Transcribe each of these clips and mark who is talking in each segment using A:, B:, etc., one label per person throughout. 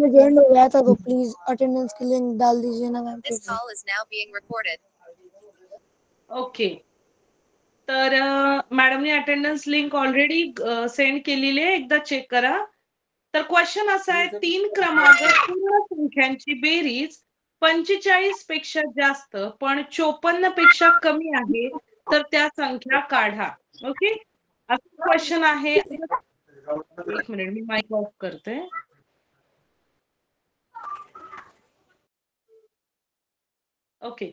A: Join हो गया था तो प्लीज अटेंडेंस की लिंक डाल दीजिए ना ma'am.
B: This call is now being recorded.
C: Okay, तर मॅडमने अटेंडन्स लिंक ऑलरेडी सेंड केलेली आहे, एकदा चेक करा. तर क्वेश्चन असा आहे, 3 क्रमांक पूर्ण संख्यांची बेरीज 45 पेक्षा जास्त पण 54 पेक्षा कमी आहे, तर त्या संख्या काढा. ओके, असं क्वेश्चन आहे. एक मिनिट, मी माईक ऑफ करते. ओके,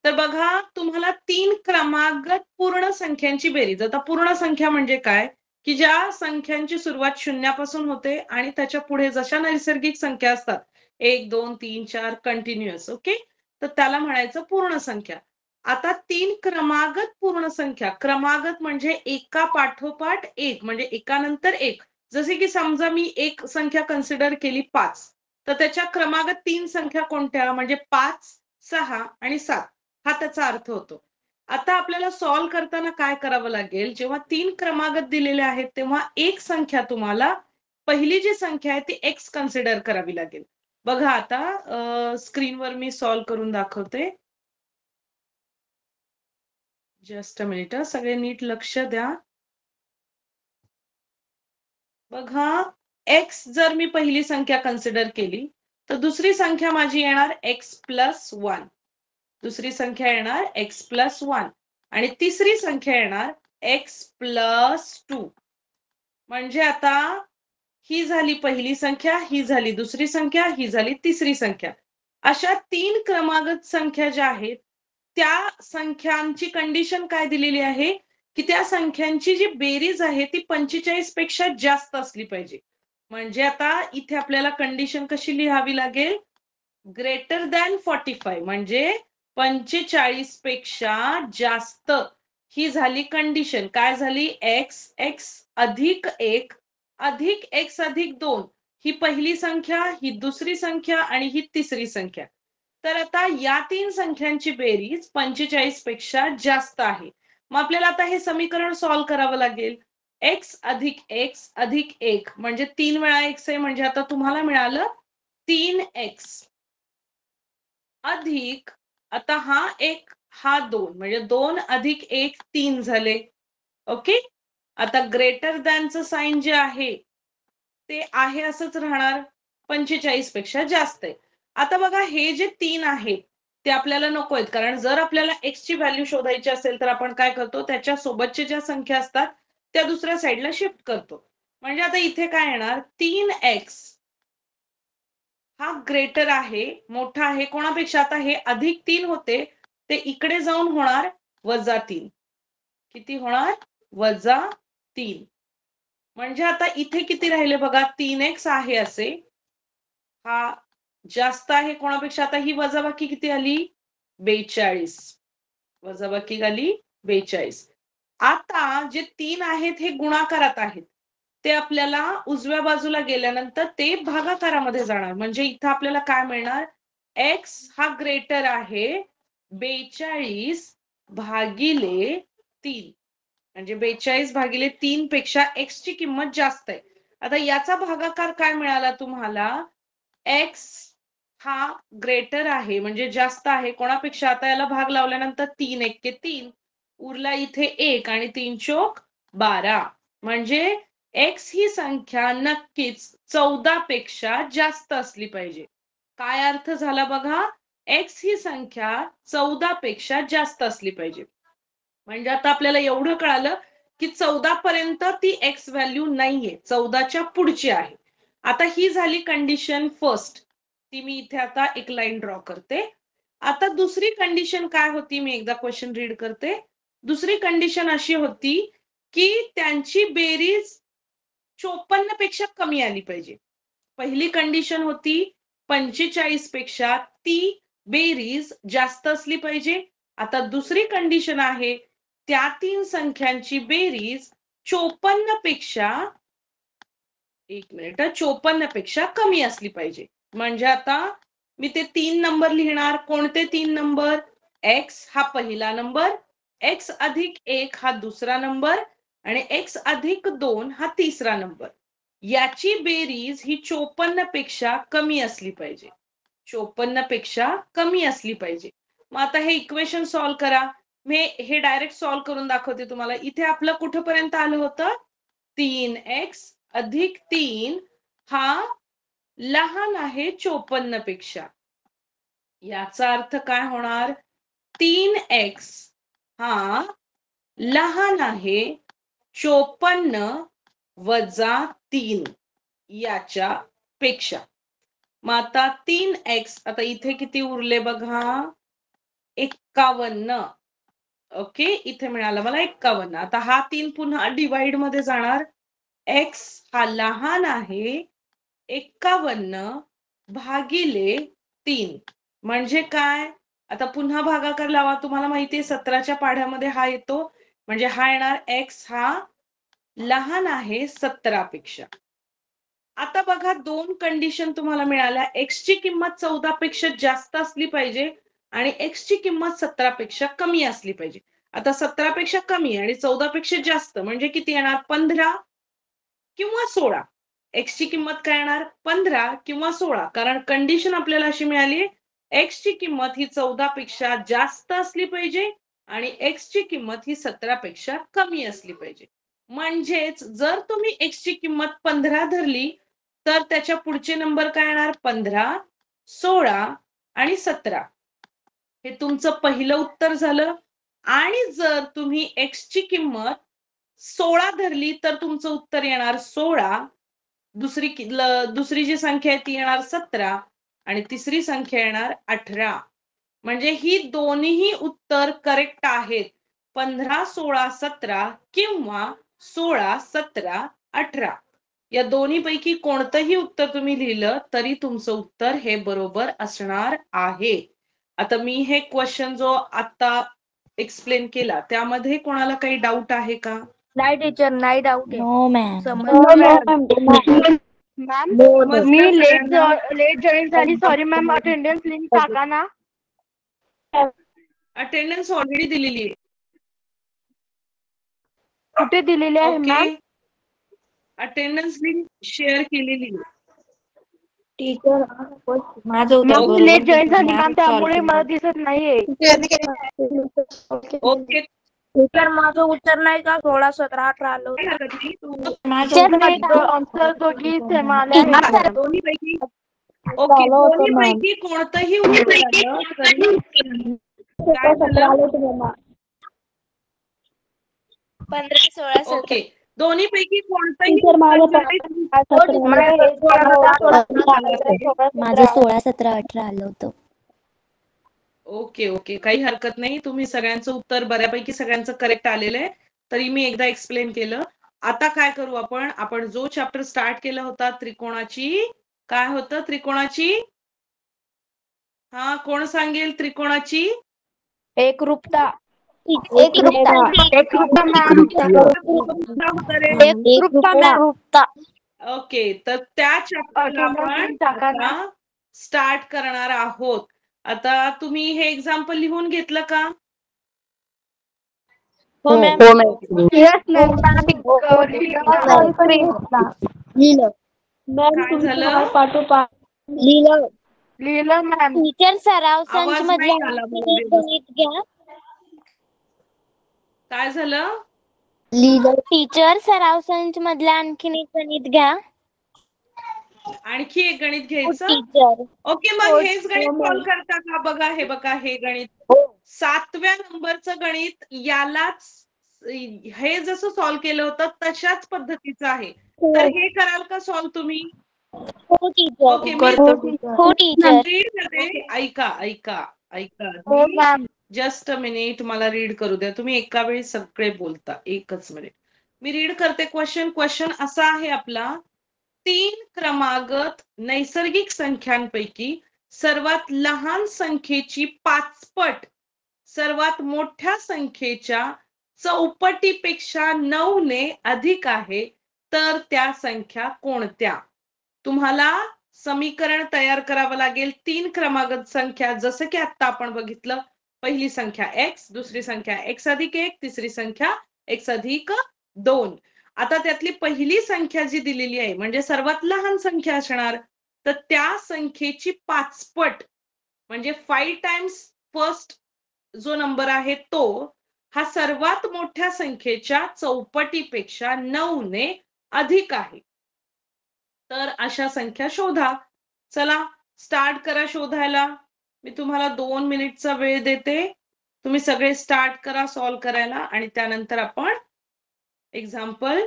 C: तर बघा, तुम्हाला 3 क्रमागत पूर्ण संख्यांची बेरीज. आता पूर्ण संख्या म्हणजे काय, की ज्या संख्यांची सुरुवात शून्यापासून होते आणि त्याच्या पुढे जशा नैसर्गिक संख्या असतात 1 2 3 4 कंटिन्युअस. ओके, तर त्याला म्हणायचं पूर्ण संख्या. आता 3 क्रमागत पूर्ण संख्या, क्रमागत म्हणजे एका पाठोपाठ एक, म्हणजे एकानंतर एक. जसे की समजा मी एक संख्या कन्सिडर केली 5, तर त्याच्या क्रमागत 3 संख्या कोणत्या, म्हणजे 5 6 आणि 7, हा त्याचा अर्थ होतो. आता आपल्याला सॉल्व्ह करताना काय करावं लागेल, जेव्हा 3 क्रमागत दिलेले आहेत तेव्हा एक संख्या तुम्हाला, पहिली जी संख्या आहे ती x कन्सिडर करावी लागेल. बघा, आता स्क्रीनवर मी सॉल्व्ह करून दाखवते. जस्ट अ मिनिट, सगळे नीट लक्ष द्या. बघा, x जर मी पहिली संख्या कन्सिडर केली तर दुसरी संख्या माझी येणार x+1, दुसरी संख्या येणार x+1 आणि तिसरी संख्या येणार x+2. म्हणजे आता ही झाली पहिली संख्या, ही झाली दुसरी संख्या, ही झाली तिसरी संख्या. अशा 3 क्रमागत संख्या ज्या आहेत त्या संख्यांची कंडिशन काय दिलेली आहे, की त्या संख्यांची जी बेरीज आहे ती 45 पेक्षा जास्त असली पाहिजे. म्हणजे आता इथे आपल्याला कंडिशन कशी लिहावी लागेल, ग्रेटर दॅन 45, म्हणजे 45 पेक्षा जास्त. ही झाली कंडिशन. काय झाली, x अधिक 1 अधिक x अधिक 2, ही पहिली संख्या, ही दुसरी संख्या आणि ही तिसरी संख्या. तर आता या 3 संख्यांची बेरीज 45 पेक्षा जास्त आहे. मग आपल्याला आता हे समीकरण सॉल्व्ह करावं लागेल. x अधिक 1 म्हणजे 3 वेळा x आहे, म्हणजे आता तुम्हाला मिळालं 3x अधिक, आता हा 1 हा 2, म्हणजे 2 अधिक 1 3 झाले. ओके, आता ग्रेटर दॅनचं साइन जे आहे ते आहे असंच राहणार, 45 पेक्षा जास्त आहे. आता बघा, हे जे 3 आहेत ते आपल्याला नको आहेत, कारण जर आपल्याला x ची व्हॅल्यू शोधायची असेल तर आपण काय करतो, त्याच्या सोबतच्या ज्या संख्या असतात त्या दुसऱ्या साईडला शिफ्ट करतो. म्हणजे आता इथे काय येणार, 3x हा ग्रेटर आहे, मोठा आहे कोणापेक्षा, आता हे अधिक 3 होते ते इकडे जाऊन होणार -3. किती होणार, -3. म्हणजे आता इथे किती राहिले बघा, 3x आहे असे, हा जास्त आहे कोणापेक्षा, आता ही वजाबाकी किती आली, 42. वजाबाकी आली 42. आता जे 3 आहेत हे गुणाकारात आहेत, ते आपल्याला उजव्या बाजूला गेल्यानंतर ते भागाकारामध्ये जाणार. म्हणजे इथं आपल्याला काय मिळणार, x हा ग्रेटर आहे 42 भागिले 3, म्हणजे 42 भागिले 3 पेक्षा x ची किंमत जास्त आहे. आता याचा भागाकार काय मिळाला तुम्हाला, x हा ग्रेटर आहे म्हणजे जास्त आहे कोणापेक्षा, आता याला भाग लावल्यानंतर 3 1 3, उरला इथे 1 आणि 3 चोक 12, म्हणजे x ही संख्या नक्कीच 14 पेक्षा जास्त असली पाहिजे. काय अर्थ झाला बघा, x ही संख्या 14 पेक्षा जास्त असली पाहिजे. म्हणजे आता आपल्याला एवढं कळालं की 14 पर्यंत ती x व्हॅल्यू नाहीये, 14च्या पुढची आहे. आता ही झाली कंडिशन फर्स्ट, ती मी इथे आता एक लाईन ड्रॉ करते. आता दुसरी कंडिशन काय होती, मी एकदा क्वेश्चन रीड करते. दुसरी कंडिशन अशी होती की त्यांची बेरीज 54 पेक्षा कमी आली पाहिजे. पहिली कंडिशन होती 45 पेक्षा ती बेरीज जास्त असली पाहिजे. आता दुसरी कंडिशन आहे त्या 3 संख्यांची बेरीज 54 पेक्षा, एक मिनिट, 54 पेक्षा कमी असली पाहिजे. म्हणजे आता मी ते 3 नंबर लिहिणार. कोणते 3 नंबर, x हा पहिला नंबर, x अधिक 1 हा दुसरा नंबर आणि x अधिक 2 हा तिसरा नंबर. याची बेरीज ही 54 पेक्षा कमी असली पाहिजे. 54 पेक्षा कमी असली पाहिजे. मग आता हे इक्वेशन सॉल्व्ह करा. मी हे डायरेक्ट सॉल्व्ह करून दाखवते तुम्हाला. इथे आपलं कुठपर्यंत आलं होतं? 3x अधिक 3 हा लहान आहे 54 पेक्षा. याचा अर्थ काय होणार? 3x हा लहान आहे 54 वजा 3 याच्या पेक्षा. मग आता 3x आता इथे किती उरले बघा? 51. ओके, इथे मिळालं मला 51. आता हा 3 पुन्हा डिवाइड मध्ये जाणार. x हा लहान आहे 51 भागिले 3 म्हणजे काय? आता पुन्हा भागाकार लावा. तुम्हाला माहितीये 17च्या पाढ्यामध्ये हा येतो. म्हणजे हा येणार x हा लहान आहे 17 पेक्षा. आता बघा दोन कंडिशन तुम्हाला मिळाल्या. x ची किंमत 14 पेक्षा जास्त असली पाहिजे आणि x ची किंमत 17 पेक्षा कमी असली पाहिजे. आता 17 पेक्षा कमी आणि 14 पेक्षा जास्त म्हणजे किती येणार? 15 किंवा 16. x ची किंमत काय येणार? 15 किंवा 16. कारण कंडिशन आपल्याला अशी मिळाली x ची किंमत ही 14 पेक्षा जास्त असली पाहिजे आणि x ची किंमत ही 17 पेक्षा कमी असली पाहिजे. म्हणजेच जर तुम्ही x ची किंमत 15 धरली तर त्याच्या पुढचे नंबर काय येणार? 15, 16 आणि 17. हे तुमचं पहिलं उत्तर झालं. आणि जर तुम्ही x ची किंमत 16 धरली तर तुमचं उत्तर येणार 16. दुसरी जी संख्या आहे ती येणार 17 आणि तिसरी संख्या येणार 18. म्हणजे ही दोन्ही उत्तर करेक्ट आहेत. 15, 16, 17 किंवा 16, 17, 18 या दोन्ही पैकी कोणतंही उत्तर तुम्ही लिहिलं तरी तुमचं उत्तर हे बरोबर असणार आहे. आता मी हे क्वेश्चन जो आता एक्सप्लेन केला त्यामध्ये कोणाला काही डाऊट आहे का?
D: नाही टीचर, नाही डाऊट आहे.
A: No ma'am.
D: मॅम मी लेट जॉईन झाली. Sorry ma'am. अटेंडन्स लिंक टाका ना.
C: अटेंडन्स ऑलरेडी दिलेली आहे.
D: कुठे दिलेली आहे मॅम?
C: अटेंडन्स लिंक शेअर केलेली आहे.
A: टीचर माझं
D: मॅम मी लेट जॉईन झाली मॅम, त्यामुळे मला दिसत नाहीये.
C: ओके,
A: टीचर माझं उत्तर नाही का? 16, 17, 18 आलं होतं.
D: आन्सर दोघी सेम आले आहेत.
C: दोन्ही पैकी ओके, दोन्ही पैकी कोणतंही उत्तर आलं तरी काय झालं?
D: 15, 16, 17.
C: ओके, दोन्ही पैकी कोणतंही
E: माझं 16, 17, 18 आलं होतं.
C: ओके ओके, काही हरकत नाही. तुम्ही सगळ्यांचं उत्तर बऱ्यापैकी सगळ्यांचं करेक्ट आलेलं आहे. तरी मी एकदा एक्सप्लेन केलं. आता काय करू आपण जो चॅप्टर स्टार्ट केला होता त्रिकोणाची, काय होतं त्रिकोणाची? हा, कोण सांगेल? त्रिकोणाची
D: एकरूपता.
C: ओके, तर त्या चॅप्टरला आपण स्टार्ट करणार आहोत. आता तुम्ही हे एक्झाम्पल लिहून घेतलं का?
D: हो मॅम.
C: काय झालं?
D: लिहिलं मॅम.
E: टीचर सराव संच
C: आवाज नाही आला
E: मधलं
C: बरोबर.
E: गणित घ्या.
C: काय झालं?
E: टीचर सराव संच मधलं आणखीन एक गणित घ्या.
C: आणखी एक गणित घ्यायचं.
E: टीचर
C: ओके, मग हेच गणित सॉल्व्ह करता का? बघा हे बघा, हे गणित 7व्या नंबरचं गणित. यालाच हे जसं सॉल्व्ह केलं होतं तशाच पद्धतीचं आहे. तर हे कराल का सॉल्व्ह तुम्ही?
E: हो टीचर.
C: ओके,
E: हो टीचर.
C: रीड करते. ऐका ऐका ऐका,
D: हो मॅम.
C: जस्ट अ मिनिट, मला रीड करू द्या. तुम्ही एका वेळी सगळे बोलता. एकच मिनिट, मी रीड करते क्वेश्चन. क्वेश्चन असा आहे आपला: 3 क्रमागत नैसर्गिक संख्यांपैकी सर्वात लहान संख्येची 5 पट सर्वात मोठ्या संख्येच्या चौपटीपेक्षा 9 ने अधिक आहे, तर त्या संख्या कोणत्या? तुम्हाला समीकरण तयार करावं लागेल. 3 क्रमागत संख्या, जसं की आता आपण बघितलं, पहिली संख्या x, दुसरी संख्या x अधिक 1, तिसरी संख्या x अधिक 2. आता त्यातली पहिली संख्या जी दिलेली आहे म्हणजे सर्वात लहान संख्या असणार, तर त्या संख्येची 5 पट म्हणजे 5 टाइम्स फर्स्ट जो नंबर आहे तो हा सर्वात मोठ्या संख्येच्या चौपटीपेक्षा 9 ने अधिक आहे. तर अशा संख्या शोधा. चला स्टार्ट करा शोधायला. मी तुम्हाला 2 मिनिटचा वेळ देते. तुम्ही सगळे स्टार्ट करा सॉल्व करायला आणि त्यानंतर आपण एक्झाम्पल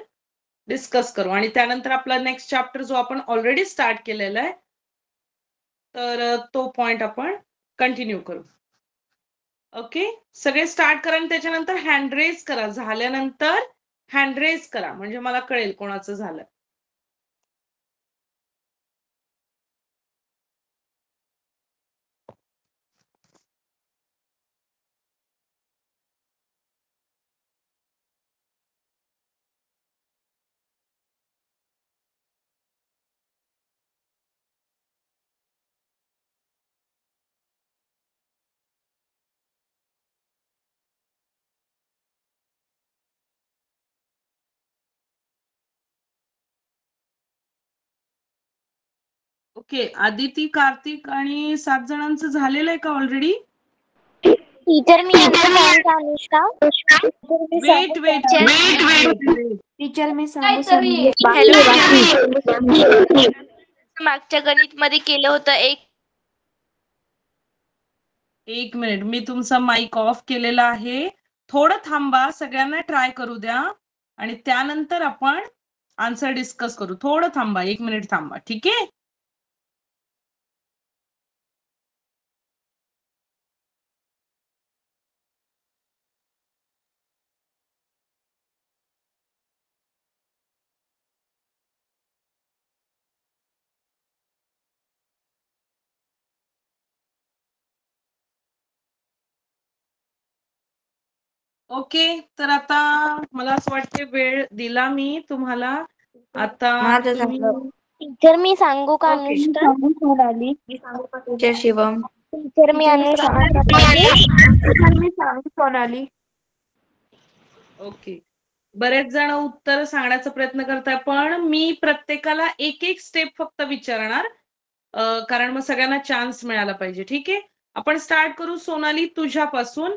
C: डिस्कस करू आणि त्यानंतर आपला नेक्स्ट चॅप्टर जो आपण ऑलरेडी स्टार्ट केलेला आहे तर तो पॉइंट आपण कंटिन्यू करू. ओके, सगळे स्टार्ट करा आणि त्याच्यानंतर हँड रेज करा. झाल्यानंतर हँड रेज करा म्हणजे मला कळेल कोणाचं झालं. ओके, आदिती, कार्तिक आणि 7 जणांचं झालेलं आहे का ऑलरेडी?
E: टीचर मी सांगू का अनुष्का?
C: वेट
F: टीचर मी सांगू
E: मागच्या गणित मध्ये केलं होतं
C: एक मिनिट, मी तुमचा माईक ऑफ केलेला आहे. थोडं थांबा, सगळ्यांना ट्राय करू द्या आणि त्यानंतर आपण आन्सर डिस्कस करू. थोडं थांबा, 1 मिनिट थांबा, ठीक आहे? ओके, तर आता मला असं वाटते वेळ दिला मी तुम्हाला. आता
E: टीचर मी सांगू का
C: okay.
E: Anushka?
F: Sonali.
D: Teacher Shivam.
E: Teacher मी अनुष्का.
F: मी सांगू सोनाली.
C: ओके, बरेच जण उत्तर सांगण्याचा प्रयत्न करताय पण मी प्रत्येकाला एक एक स्टेप फक्त विचारणार कारण मग सगळ्यांना चान्स मिळाला पाहिजे. ठीक आहे, आपण स्टार्ट करू. सोनाली, तुझ्यापासून.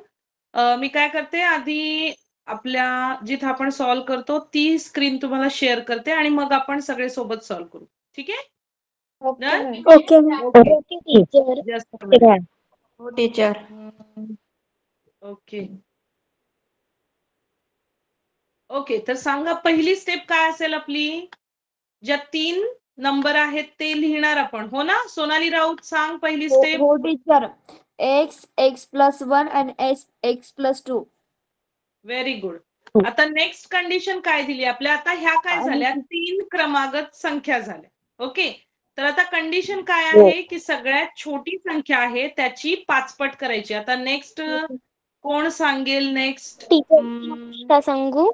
C: मी काय करते, आधी आपल्या जिथे आपण सॉल्व्ह करतो ती स्क्रीन तुम्हाला शेअर करते आणि मग आपण सगळे सोबत सॉल्व्ह करू. ठीक आहे?
A: Okay
E: okay teacher.
D: हो टीचर.
C: ओके ओके, तर सांगा पहिली स्टेप काय असेल आपली? ज्या 3 नंबर आहेत ते लिहिणार आपण, हो ना? सोनाली राऊत, सांग पहिली स्टेप.
F: हो teacher. x+1 and x+2.
C: Very good. आता नेक्स्ट कंडिशन काय दिली आपल्या? आता ह्या काय झाल्या? 3 क्रमागत संख्या झाल्या. ओके, तर आता कंडिशन काय आहे की सगळ्यात छोटी संख्या आहे त्याची 5 पट करायची. आता नेक्स्ट कोण सांगेल? नेक्स्ट
E: टीचर सांगू?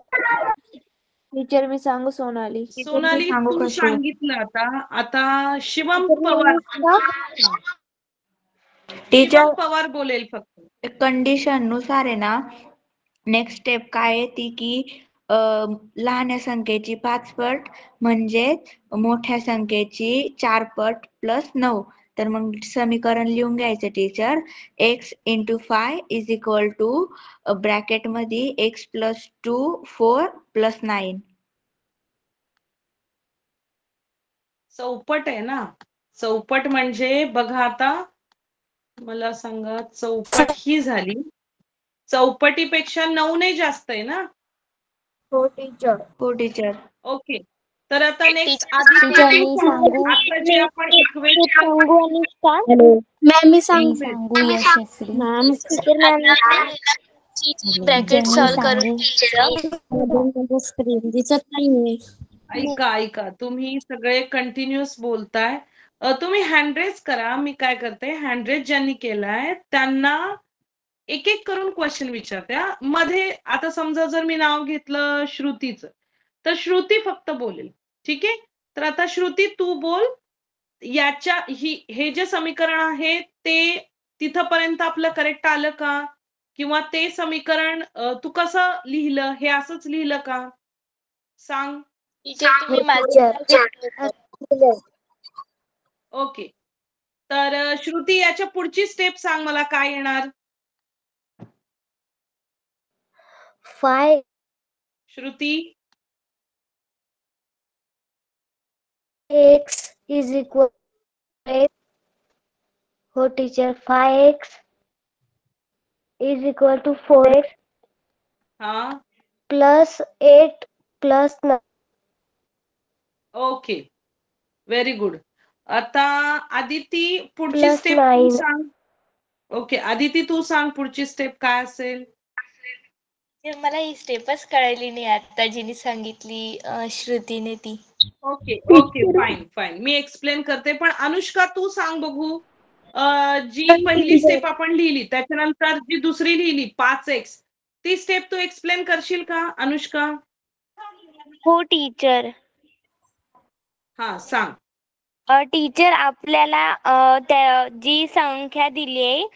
F: टीचर मी सांगू सोनाली.
C: सोनाली,
D: सांगू
C: तू
D: का शिवम?
C: सांगितलं. आता शिवम पवार.
D: टीचर
C: शिवम पवार बोलेल फक्त.
D: कंडिशन नुसार आहे ना, नेक्स्ट स्टेप काय आहे ती की लहान संख्येची 5 पट म्हणजे मोठ्या संख्येची 4 पट प्लस 9. तर मग समीकरण लिहून घ्यायचं teacher. x × 5 is equal two bracket मध्ये x+2 4 + 9.
C: चौपट आहे ना. चौपट म्हणजे बघा, आता मला सांगा, चौपट ही झाली. चौपटीपेक्षा 9 ने जास्त आहे ना?
F: हो टीचर.
D: हो टीचर.
C: ओके, तर आता नेक्स्ट
E: टीचर मी सांगू?
C: आता जे आपण इक्वेशन
E: सांगू अनुष्का?
A: मॅम मी
E: सांगू Yashasvi. Ma'am teacher ma'am bracket solve करून स्क्रीन दिसत नाहीये.
C: ऐका, तुम्ही सगळे कंटिन्युअस बोलताय. तुम्ही हँडरेज करा. मी काय करते, हँडरेज ज्यांनी केलाय त्यांना एक एक करून क्वेश्चन विचारते. मध्ये आता समजा जर मी नाव घेतलं श्रुतीचं, तर श्रुती फक्त बोलेल. ठीक आहे, तर आता श्रुती तू बोल. हे जे समीकरण आहे ते तिथपर्यंत आपलं करेक्ट आलं का? किंवा ते समीकरण तू कसं लिहिलं, हे असंच लिहिलं का? सांग.
E: टीचर तुम्ही माझं
C: ओके. तर श्रुती याच्या पुढची स्टेप सांग मला काय येणार.
E: 5
C: Shruti
E: x is equal to x. हो teacher 5x is equal to 4x
C: हा
E: plus 8 plus 9.
C: Okay very good. आता आदिती पुढची
E: Plus
C: स्टेप तू
E: 9.
C: सांग. ओके आदिती तू सांग पुढची स्टेप काय असेल.
G: मला ही स्टेपच कळली नाही आता जिने सांगितली श्रुतीने ती.
C: ओके ओके फाईन फाईन मी एक्सप्लेन करते पण अनुष्का तू सांग बघू. जी पहिली स्टेप आपण लिहिली त्याच्यानंतर जी दुसरी लिहिली 5x ती स्टेप तू एक्सप्लेन करशील का अनुष्का.
E: हो टीचर.
C: हा सांग.
E: टीचर आपल्याला जी संख्या दिली आहे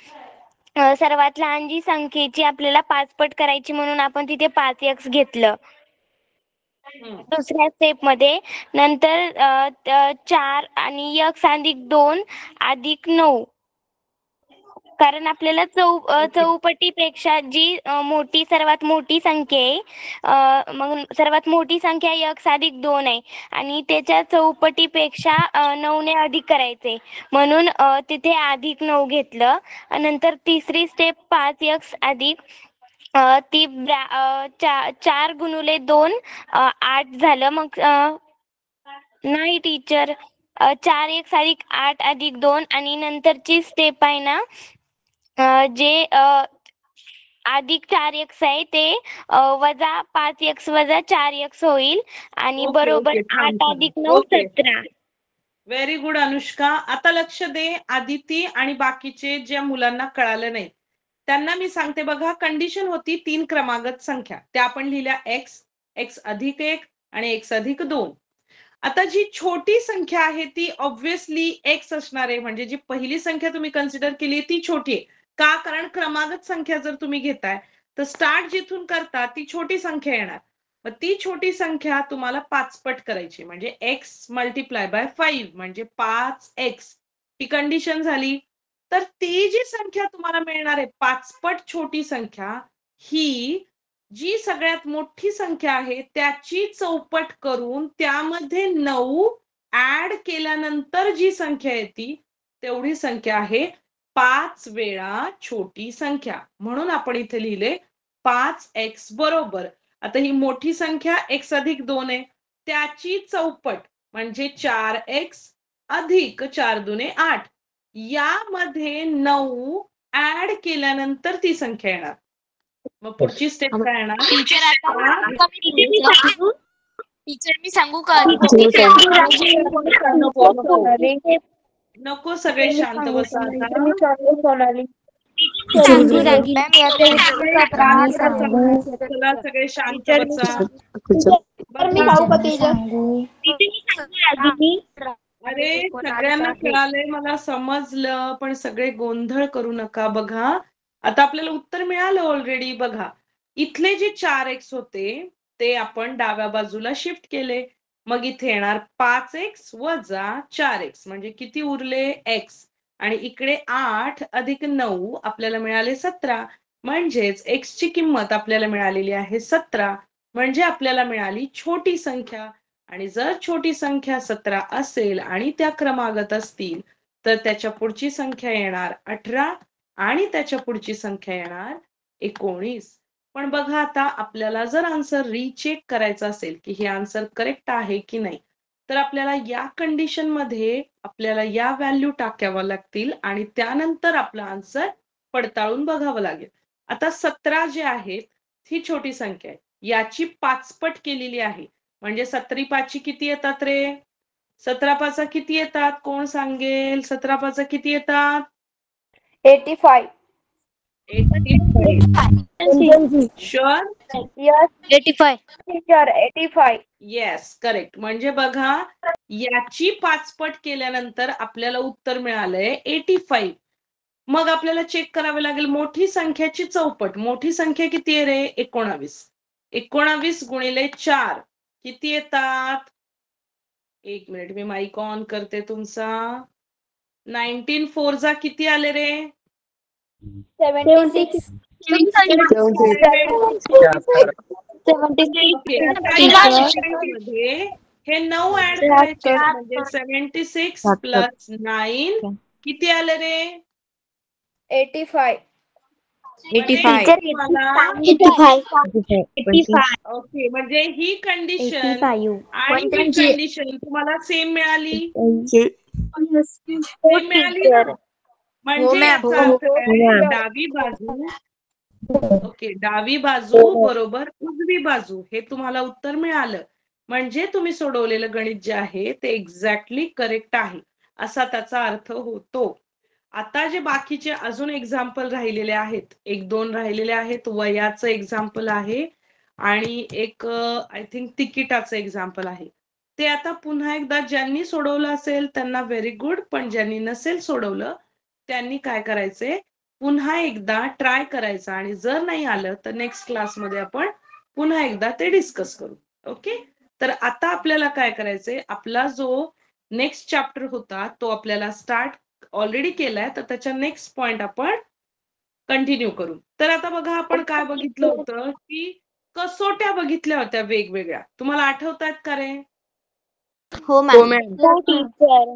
E: सर्वात लहान जी संख्येची आपल्याला 5 पट करायची म्हणून आपण तिथे 5x घेतलं दुसऱ्या स्टेप मध्ये. नंतर 4 आणि x अधिक 2 अधिक 9 कारण आपल्याला चौपटीपेक्षा जी मोठी सर्वात मोठी संख्या आहे मग सर्वात मोठी संख्या x अधिक 2 आहे आणि त्याच्या चौपटीपेक्षा 9 ने अधिक करायचे म्हणून तिथे अधिक 9 घेतलं. नंतर तिसरी स्टेप 5x अधिक ती 4 गुणुले 2 8 झालं. मग नाही टीचर 4x अधिक 8 अधिक 2 आणि नंतरची स्टेप आहे ना जे अधिक 4x आहे ते वजा 5x वजा 4x होईल आणि
C: ओके,
E: बरोबर
C: ओके, छान,
E: 8
C: छान.
E: अधिक 9
C: ओके.
E: 17.
C: Very good Anushka. आता लक्ष दे आदिती आणि बाकीचे ज्या मुलांना कळालं नाही त्यांना मी सांगते बघा. कंडिशन होती 3 क्रमागत संख्या त्या आपण लिहिल्या x अधिक 1 आणि x अधिक 2. आता जी छोटी संख्या आहे ती ऑब्व्हियसली x असणार आहे म्हणजे जी पहिली संख्या तुम्ही कन्सिडर केली ती छोटी आहे का कारण क्रमागत संख्या जर तुम्ही घेताय तर स्टार्ट जिथून करता ती छोटी संख्या येणार. मग ती छोटी संख्या तुम्हाला 5 पट करायची म्हणजे x मल्टिप्लाय बाय 5 म्हणजे 5x ही कंडिशन झाली. तर ती जी संख्या तुम्हाला मिळणार आहे 5 पट छोटी संख्या ही जी सगळ्यात मोठी संख्या आहे त्याची चौपट करून त्यामध्ये 9 ऍड केल्यानंतर जी संख्या येते तेवढी संख्या आहे 5 वेळा छोटी संख्या म्हणून आपण इथे लिहिले 5x बरोबर. आता ही मोठी संख्या x अधिक 2 आहे त्याची चौपट म्हणजे 4x अधिक 4 दुने 8 यामध्ये 9 ऍड केल्यानंतर ती संख्या येणार. मग पुढची स्टेप काय येणार.
G: टीचर मी सांगू का.
C: नको सगळे शांत बसा आता. चला सगळे शांत बसा. अरे सगळ्यांना कळालंय मला समजलं पण सगळे गोंधळ करू नका. बघा आता आपल्याला उत्तर मिळालं ऑलरेडी. बघा इथले जे 4x होते ते आपण डाव्या बाजूला शिफ्ट केले मग इथे येणार 5x वजा 4x म्हणजे किती उरले x आणि इकडे 8 अधिक 9 आपल्याला मिळाले 17 म्हणजेच x ची किंमत आपल्याला मिळालेली आहे 17 म्हणजे आपल्याला मिळाली छोटी संख्या. आणि जर छोटी संख्या 17 असेल आणि त्या क्रमागत असतील तर त्याच्या पुढची संख्या येणार 18 आणि त्याच्या पुढची संख्या येणार 19. पण बघा आता आपल्याला जर आन्सर रिचेक करायचा असेल की हे आन्सर करेक्ट आहे की नाही तर आपल्याला या कंडिशन मध्ये आपल्याला या व्हॅल्यू टाकाव्या लागतील आणि त्यानंतर आपला आन्सर पडताळून बघावं लागेल. आता 17 जे आहेत ही छोटी संख्या आहे याची 5 पट केलेली आहे म्हणजे 17 5 किती येतात रे. 17 5 किती येतात कोण सांगेल. 17 5 किती येतात
F: 85.
C: 85 sure.
F: Yes,
G: 85.
F: teacher, 85.
C: Yes correct. म्हणजे बघा याची 5 पट केल्यानंतर आपल्याला उत्तर मिळालंय 85. मग आपल्याला चेक करावे लागेल मोठी संख्याची चौपट. मोठी संख्या किती आहे रे 19. 19 गुणिले 4 किती येतात? एक मिनिट मी माईक ऑन करते तुमचा. 19 4 जा किती आले रे?
F: 76.
C: ओके, आता यामध्ये हे 9 ऍड करायचे म्हणजे 76 प्लस 9 किती आले रे?
F: 85.
C: म्हणजे तुम्हाला
F: 85.
C: ओके, म्हणजे ही कंडिशन आणि ही कंडिशन तुम्हाला सेम मिळाली. सेम मिळाली ना? म्हणजे याचा अर्थ काय? डावी बाजू ओके, डावी बाजू बरोबर उजवी बाजू हे तुम्हाला उत्तर मिळालं. म्हणजे तुम्ही सोडवलेलं गणित जे आहे ते एक्झॅक्टली करेक्ट आहे असा त्याचा अर्थ होतो. आता जे बाकीचे अजून एक्झाम्पल राहिलेले आहेत, 1-2 राहिलेले आहेत. वयाचं एक्झाम्पल आहे आणि एक आय थिंक तिकिटाचं एक्झाम्पल आहे. ते आता पुन्हा एकदा ज्यांनी सोडवलं असेल त्यांना व्हेरी गुड, पण ज्यांनी नसेल सोडवलं त्यांनी काय करायचंय, पुन्हा एकदा ट्राय करायचं आणि जर नाही आलं तर नेक्स्ट क्लासमध्ये आपण पुन्हा एकदा ते डिस्कस करू. ओके, तर आता आपल्याला काय करायचंय, आपला जो नेक्स्ट चॅप्टर होता तो आपल्याला स्टार्ट ऑलरेडी केलाय, तर त्याच्या नेक्स्ट पॉइंट आपण कंटिन्यू करू. तर आता बघा आपण काय बघितलं होतं की कसोट्या बघितल्या होत्या वेगवेगळ्या. तुम्हाला आठवतात का रे?
E: हो मॅम. हो टीचर.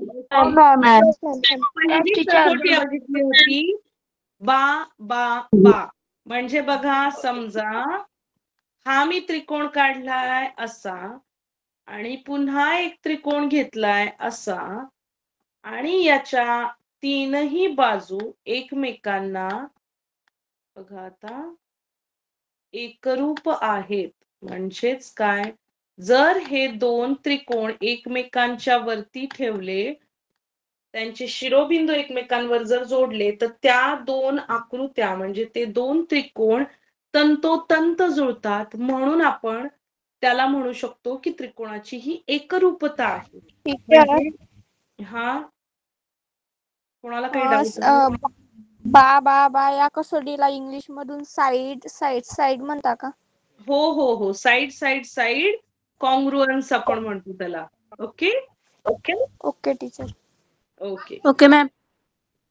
C: पहिली कसोटी बघितली होती बा बा बा. म्हणजे बघा, समजा हा मी त्रिकोण काढलाय असा आणि पुन्हा एक त्रिकोण घेतलाय असा आणि याच्या तीनही बाजू एकमेकांना बघा आता एकरूप आहेत. म्हणजेच काय, जर हे दोन त्रिकोण एकमेकांच्या वरती ठेवले, त्यांचे शिरोबिंदू एकमेकांवर जर जोडले, तर त्या दोन आकृत्या म्हणजे ते दोन त्रिकोण तंतोतंत जुळतात. म्हणून आपण त्याला म्हणू शकतो की त्रिकोणाची ही एकरूपता आहे. म्हणजे हा, कोणाला काही डाऊट आहे?
H: बा बा बा या कसोटीला इंग्लिश मधून साइड म्हणता का?
C: हो हो हो, साइड साइड साइड कॉन्ग्रुअन्स आपण म्हणतो त्याला. Okay
H: okay okay teacher.
C: Okay
H: okay ma'am.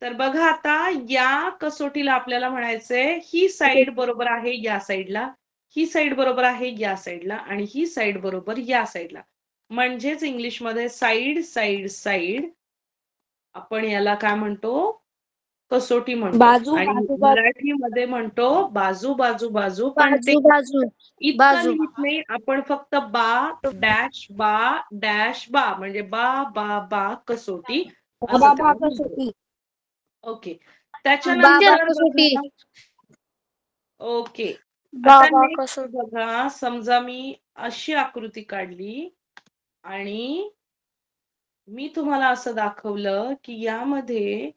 C: तर बघा आता या कसोटीला आपल्याला म्हणायचंय ही साइड बरोबर आहे या साइडला, ही साइड बरोबर आहे या साइडला आणि ही साइड बरोबर या साइडला. म्हणजेच इंग्लिश मध्ये साइड साइड साइड आपण याला काय म्हणतो, कसोटी म्हणतो.
H: बाजू
C: आणि
H: बाजू
C: मराठीमध्ये म्हणतो बाजू बाजू बाजू. पण ते
H: बाजू
C: इतकं लिहित नाही आपण, फक्त बा डॅश बा म्हणजे बा बा बा कसोटी असं त्याला म्हणतो. ओके, त्याच्यानंतर ओके, आता नेक्स्ट बघा, समजा मी अशी आकृती काढली आणि मी तुम्हाला असं दाखवलं की यामध्ये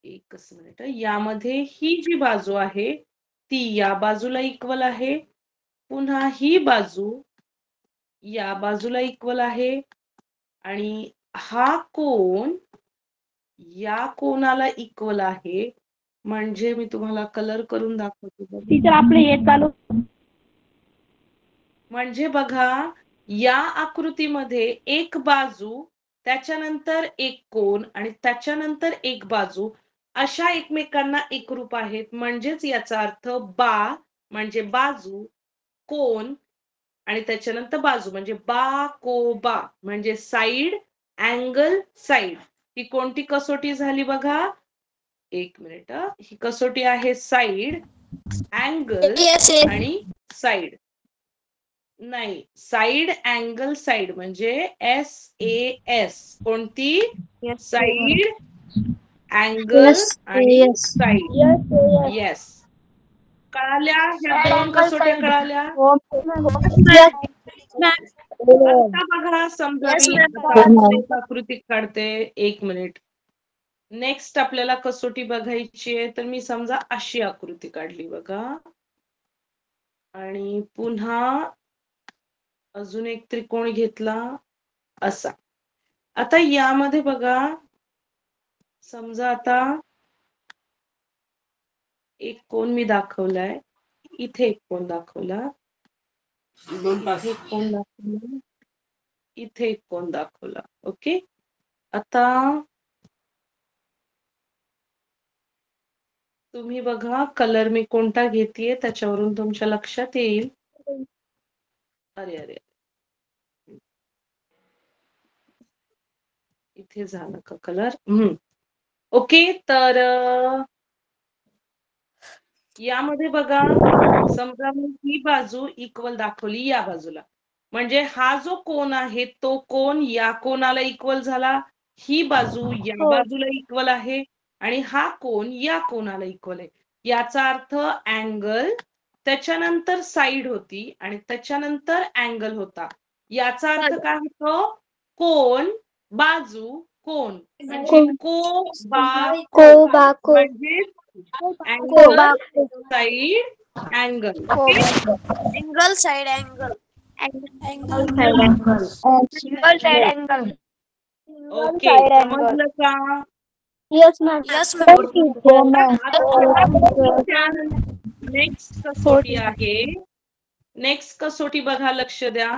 C: एकच मिनिट, यामध्ये ही जी बाजू आहे ती या बाजूला इक्वल आहे, पुन्हा ही बाजू या बाजूला इक्वल आहे आणि हा कोन या कोनाला इक्वल आहे. म्हणजे मी तुम्हाला कलर करून दाखवते.
H: टीचर आपले हे चालू.
C: म्हणजे बघा, या आकृतीमध्ये एक बाजू, त्याच्यानंतर एक कोन आणि त्याच्यानंतर एक बाजू अशा एकमेकांना एकरूप आहेत. म्हणजेच याचा अर्थ बा म्हणजे बाजू, कोन आणि त्याच्यानंतर बाजू म्हणजे बा को बा म्हणजे साइड अँगल साइड. ही कोणती कसोटी झाली बघा, एक मिनिट, ही कसोटी आहे साइड अँगल आणि साइड. नाही, साइड अँगल साइड म्हणजे SAS. कोणती? साइड अँगल आणि साइड. येस, कळाल्या? ह्या दोन कसोट्या कळाल्या? आता बघा, समजा मी एक आकृती काढते. एक मिनिट. नेक्स्ट आपल्याला कसोटी बघायची आहे, तर मी समजा अशी आकृती काढली बघा आणि पुन्हा अजून एक त्रिकोण घेतला असा. आता यामध्ये बघा, समजा आता एक कोन मी दाखवलाय, इथे एक कोन दाखवला इथे एक कोण दाखवला, इथे एक कोण दाखवला. ओके, आता तुम्ही बघा कलर मी कोणता घेतेय त्याच्यावरून तुमच्या लक्षात येईल. अरे अरे, इथे झालं का कलर? ओके, तर यामध्ये बघा, समजा मी ही बाजू इक्वल दाखवली या बाजूला, म्हणजे हा जो कोन आहे तो कोन या कोनाला इक्वल झाला, ही बाजू या बाजूला इक्वल आहे आणि हा कोन या कोनाला इक्वल आहे. याचा अर्थ अँगल, त्याच्यानंतर साइड होती आणि त्याच्यानंतर अँगल होता. याचा अर्थ काय होतो? कोन, बाजू, कोन म्हणजे को बा को म्हणजे angle, side, angle.
F: Angle side angle
E: single side angle.
C: Okay, समजलं का?
F: Yes ma'am.
C: नेक्स्ट कसोटी आहे. नेक्स्ट कसोटी बघा, लक्ष द्या.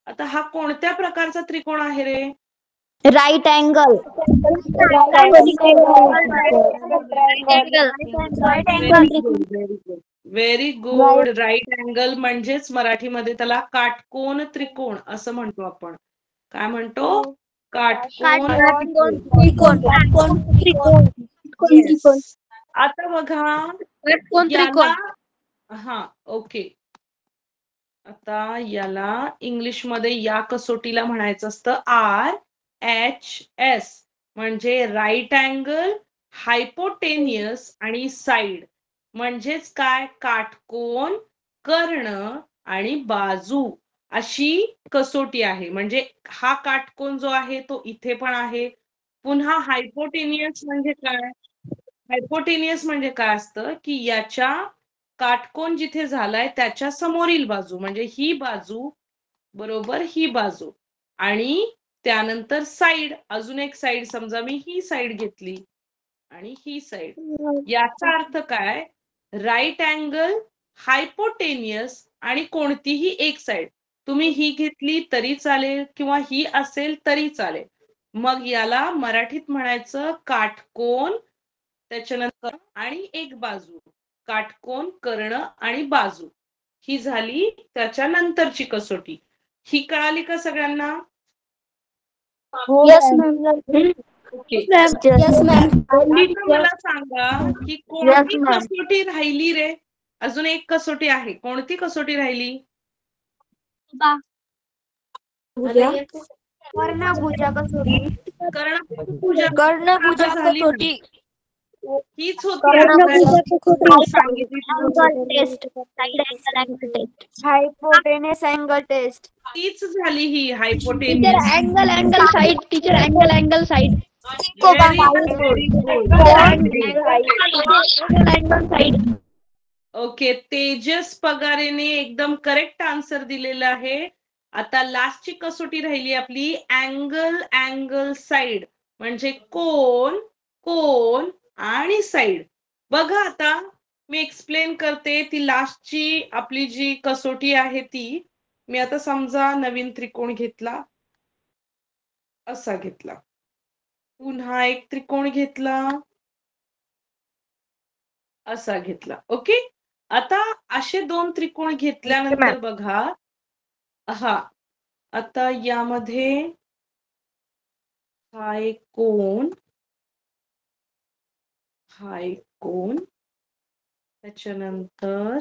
C: आता हा कोणत्या प्रकारचा त्रिकोण आहे रे?
F: Right angle.
C: Very good. Right angle म्हणजेच मराठीमध्ये त्याला काटकोन त्रिकोण असं म्हणतो आपण. काय म्हणतो? काटकोन त्रिकोण. Yes. आता बघा याला, हा ओके, आता याला इंग्लिश मध्ये या कसोटीला म्हणायचं असतं RHS, म्हणजे राईट अँगल, हायपोटेनियस आणि साइड. म्हणजेच काय? काटकोन, कर्ण आणि बाजू अशी कसोटी आहे. म्हणजे हा काटकोन जो आहे तो इथे पण आहे. पुन्हा हायपोटेनियस म्हणजे काय? हायपोटेनियस म्हणजे काय असतं की याच्या काटकोन जिथे झालाय त्याच्या समोरील बाजू, म्हणजे ही बाजू बरोबर ही बाजू, आणि त्यानंतर साइड, अजून एक साइड, समजा मी ही साइड घेतली आणि ही साइड. याचा अर्थ काय? राईट अँगल, हायपोटेनियस आणि कोणतीही एक साइड. तुम्ही ही घेतली तरी चालेल किंवा ही असेल तरी चालेल. मग याला मराठीत म्हणायचं काटकोन, त्याच्यानंतर आणि एक बाजू, काटकोन, कर्ण आणि बाजू. ही झाली त्याच्यानंतरची कसोटी. ही कळाली का सगळ्यांना?
F: Yes ma'am.
C: Okay,
F: yes ma'am.
C: आता मला सांगा की कोणती कसोटी राहिली रे? अजून एक कसोटी आहे. कोणती कसोटी राहिली?
F: कर्णभुजा कसोटी.
C: कर्णभुजा झाली
F: कसोटी.
C: हीच होती आपल्याला सांगितली.
F: Hypotenuse angle test.
C: तीच झाली ही hypotenuse.
F: Angle side. Teacher angle side.
C: Okay, Tejas पगारेने एकदम करेक्ट आन्सर दिलेला आहे. आता लास्टची कसोटी राहिली आपली अँगल साइड, म्हणजे कोन, कोन आणि साइड. बघा आता मी एक्सप्लेन करते. ती लास्टची आपली जी कसोटी आहे ती, मी आता समजा नवीन त्रिकोण घेतला, असा घेतला, पुन्हा एक त्रिकोण घेतला, असा घेतला. ओके, आता असे दोन त्रिकोण घेतल्यानंतर बघा, हा आता यामध्ये हा एक कोन, हा एक कोन, त्याच्यानंतर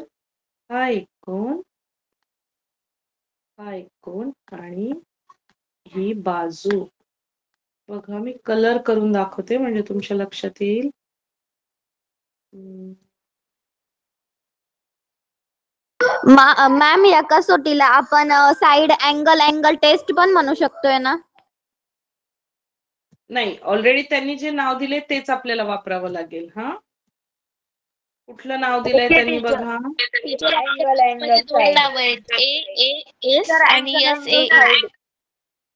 C: हा एक कोन, हा एक कोन आणि ही बाजू. बघा मी कलर करून दाखवते म्हणजे तुमच्या लक्षात येईल.
F: मॅम, या कसोटीला आपण साइड अँगल टेस्ट पण म्हणू शकतोय ना?
C: नाही, ऑलरेडी त्यांनी जे नाव दिले तेच आपल्याला वापरावं लागेल. हा, कुठलं नाव दिलंय त्यांनी बघा.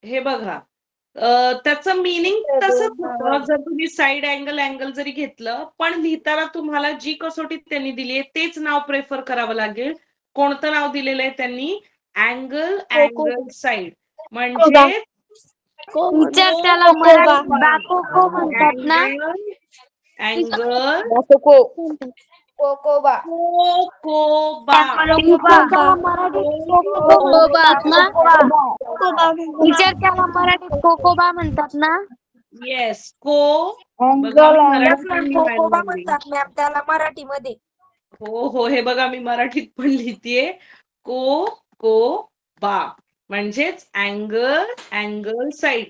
C: हे बघा, त्याचं मिनिंग तसंच होतं जर तुम्ही साइड अँगल जरी घेतलं, पण लिहिताना तुम्हाला जी कसोटी त्यांनी दिली आहे तेच नाव प्रेफर करावं लागेल. कोणतं नाव दिलेलं आहे त्यांनी? Angle side. म्हणजे
E: टीचर त्याला मराठीत बाकोको म्हणतात ना?
C: अँगल
H: कोकोबा.
C: कोकोबा.
E: त्याला मराठीत कोकोबा म्हणतात ना? टीचर त्याला मराठीत कोकोबा म्हणतात ना?
C: येस. बघा मी
H: कोकोबा
C: मराठीत
H: म्हणतात मॅम त्याला मराठीमध्ये.
C: हो, हे बघा मी मराठीत पण लिहितेय. कोकोबा म्हणजेच अँगल साइड.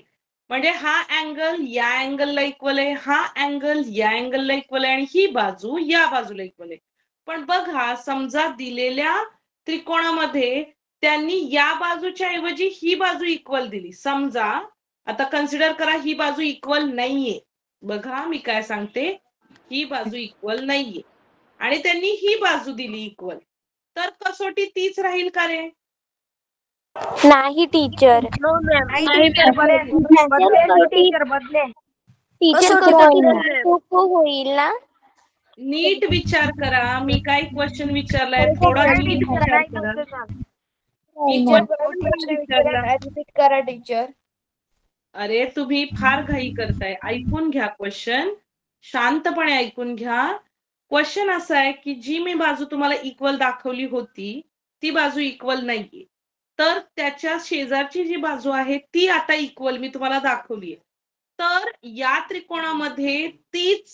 C: म्हणजे हा अँगल या अँगलला इक्वल आहे, हा अँगल या अँगलला इक्वल आहे आणि ही बाजू या बाजूला इक्वल आहे. पण बघा, समजा दिलेल्या त्रिकोणामध्ये त्यांनी या बाजूच्या ऐवजी ही बाजू इक्वल दिली. समजा आता कन्सिडर करा ही बाजू इक्वल नाहीये. बघा मी काय सांगते, ही बाजू इक्वल नाहीये आणि त्यांनी ही बाजू दिली इक्वल. तर कसोटी तीच राहील का रे?
E: नाही टीचर. कोको होईल ना?
C: नीट विचार करा. मी काय क्वेश्चन विचारलाय, थोडा नीट विचार करा.
H: रिपीट करा टीचर.
C: अरे तुम्ही फार घाई करताय. ऐकून घ्या क्वेश्चन, शांतपणे ऐकून घ्या. क्वेश्चन असा आहे की जी मी बाजू तुम्हाला इक्वल दाखवली होती ती बाजू इक्वल नाहीये. तर त्याच्या शेजारची जी बाजू आहे ती आता इक्वल मी तुम्हाला दाखवली. तर या त्रिकोणामध्ये तीच